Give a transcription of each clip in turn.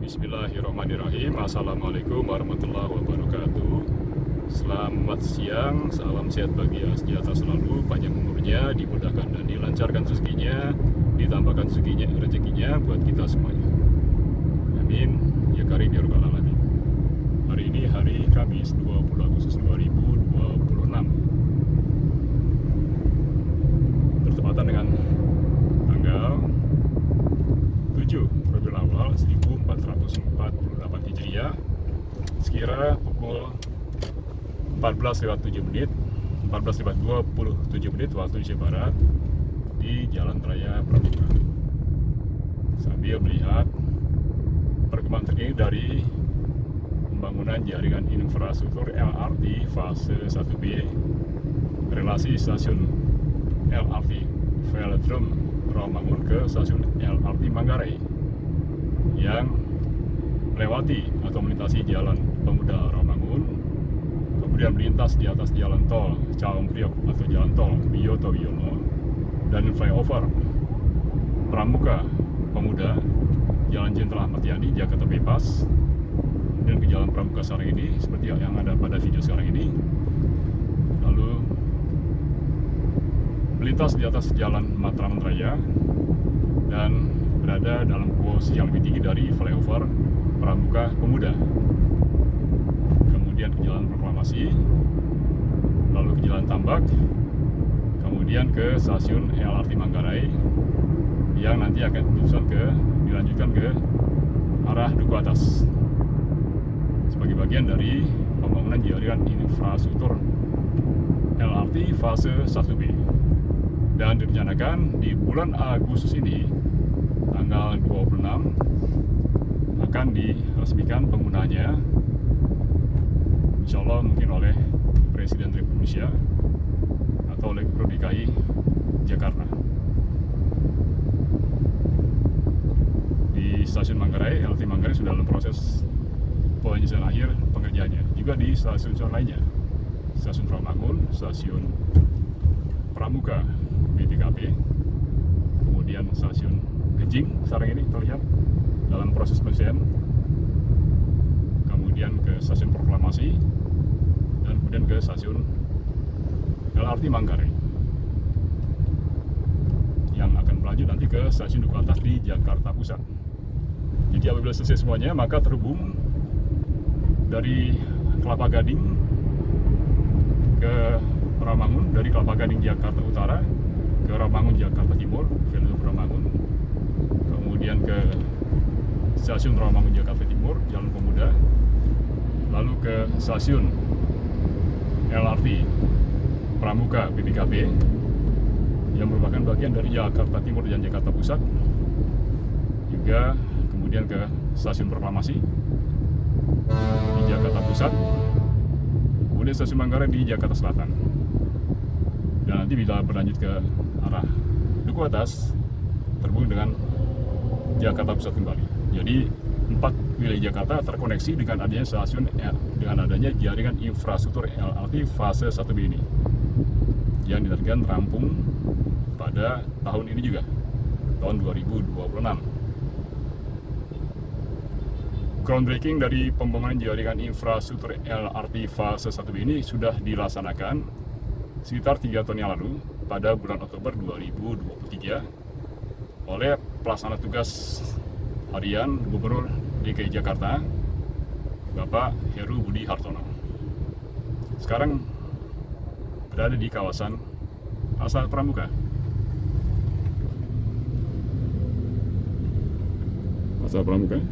Bismillahirrahmanirrahim. Assalamualaikum warahmatullahi wabarakatuh. Selamat siang, salam sehat bagi sejahtera selalu, panjang umurnya, dimudahkan dan dilancarkan rezekinya, ditambahkan rezekinya buat kita semuanya. Amin. Ya karim ya rabbal alamin. Hari ini hari Kamis 20 Agustus 2026. Bertepatan dengan tanggal 7 Rabiul Awal 1448 Hijriah, sekira pukul 14:07 waktu Indonesia Barat di Jalan Raya Pramuka. Sambil melihat perkembangan terkini dari pembangunan jaringan infrastruktur LRT fase 1B, relasi stasiun LRT Velodrome Rawamangun ke stasiun LRT Manggarai yang melewati atau melintasi Jalan Pemuda Rawamangun, kemudian melintas di atas jalan tol Cawang Priok atau jalan tol Wiyoto Wiono, dan flyover Pramuka Pemuda, Jalan Jenderal Ahmad Yani, Jakarta Bypass, dan ke Jalan Pramuka sekarang ini seperti yang ada pada video sekarang ini, lalu melintas di atas Jalan Matraman Raya dan berada dalam posisi yang lebih tinggi dari flyover Pramuka Pemuda, kemudian ke Jalan Proklamasi, lalu ke Jalan Tambak, kemudian ke stasiun LRT Manggarai yang nanti akan dilanjutkan ke arah Duku Atas sebagai bagian dari pembangunan jaringan infrastruktur LRT fase 1B. Dan direncanakan di bulan Agustus ini, tanggal 26, akan diresmikan penggunaannya, insya Allah mungkin oleh Presiden Republik Indonesia atau oleh Gubernur DKI Jakarta. Di stasiun Manggarai, LRT Manggarai sudah dalam proses penyelesaian akhir pengerjaannya. Juga di stasiun lainnya, stasiun Rawamangun, stasiun Pramuka BTKP, kemudian stasiun Gejing sekarang ini terlihat dalam proses penyelesaian, kemudian ke stasiun Proklamasi, dan kemudian ke stasiun LRT Manggarai yang akan berlanjut nanti ke stasiun Duku Atas di Jakarta Pusat. Jadi apabila selesai semuanya, maka terhubung dari Kelapa Gading ke Rawamangun, dari Kelapa Gading Jakarta Utara ke Rawamangun Jakarta Timur, Velodrome Rawamangun, kemudian ke stasiun Rawamangun Jakarta Timur, Jalan Pemuda, lalu ke stasiun LRT Pramuka BTKP yang merupakan bagian dari Jakarta Timur dan Jakarta Pusat, juga kemudian ke stasiun Proklamasi di Jakarta Pusat, kemudian stasiun Manggarai di Jakarta Selatan, dan nanti bila berlanjut ke arah Duku Atas terhubung dengan Jakarta Pusat kembali. Jadi 4 wilayah Jakarta terkoneksi dengan adanya stasiun, dengan adanya jaringan infrastruktur LRT fase 1B ini yang ditargetkan rampung pada tahun ini juga, tahun 2026. Groundbreaking dari pembangunan jaringan infrastruktur LRT fase 1B ini sudah dilaksanakan sekitar 3 tahun yang lalu pada bulan Oktober 2023 oleh pelaksana tugas harian Gubernur DKI Jakarta, Bapak Heru Budi Hartono. Sekarang berada di kawasan Pasar Pramuka. Pasar Pramuka.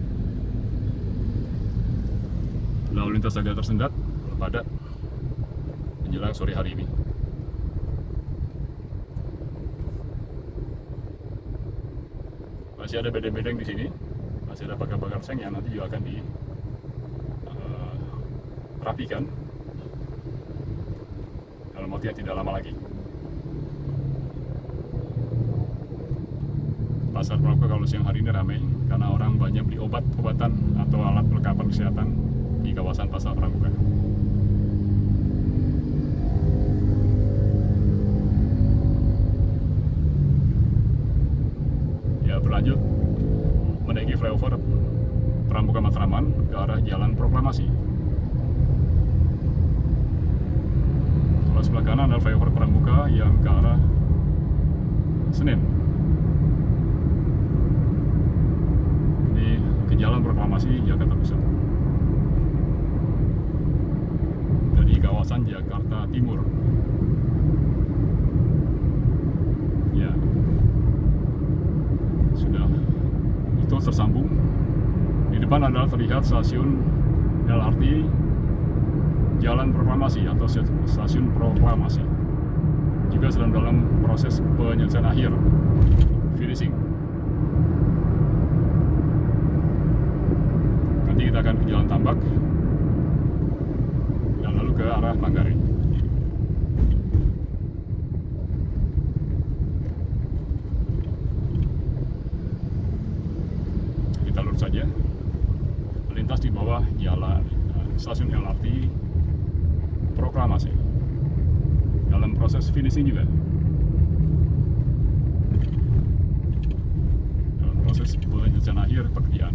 Lalu lintas agak tersendat pada menjelang sore hari ini. Masih ada bedeng-bedeng di sini, masih ada pagar-pagar seng yang nanti juga akan dirapikan dalam waktu yang tidak lama lagi. Pasar Pramuka kalau siang hari ini ramai karena orang banyak beli obat-obatan atau alat perlengkapan kesehatan di kawasan Pasar Pramuka. Ya, berlanjut menaiki flyover Pramuka Matraman ke arah Jalan Proklamasi. Kalau sebelah kanan adalah flyover Pramuka yang ke arah Senen. Ini ke Jalan Proklamasi Jakarta Pusat. Dari kawasan Jakarta Timur. Ya. Sudah itu tersambung. Di depan adalah terlihat stasiun LRT Jalan Proklamasi atau stasiun Proklamasi. Juga sedang dalam proses penyelesaian akhir, finishing. Nanti kita akan ke Jalan Tambak dan lalu ke arah Manggarai. Kita lurus saja, melintas di bawah jalan stasiun LRT Proklamasi dalam proses finishing juga, dalam proses penyelesaian akhir pekerjaan.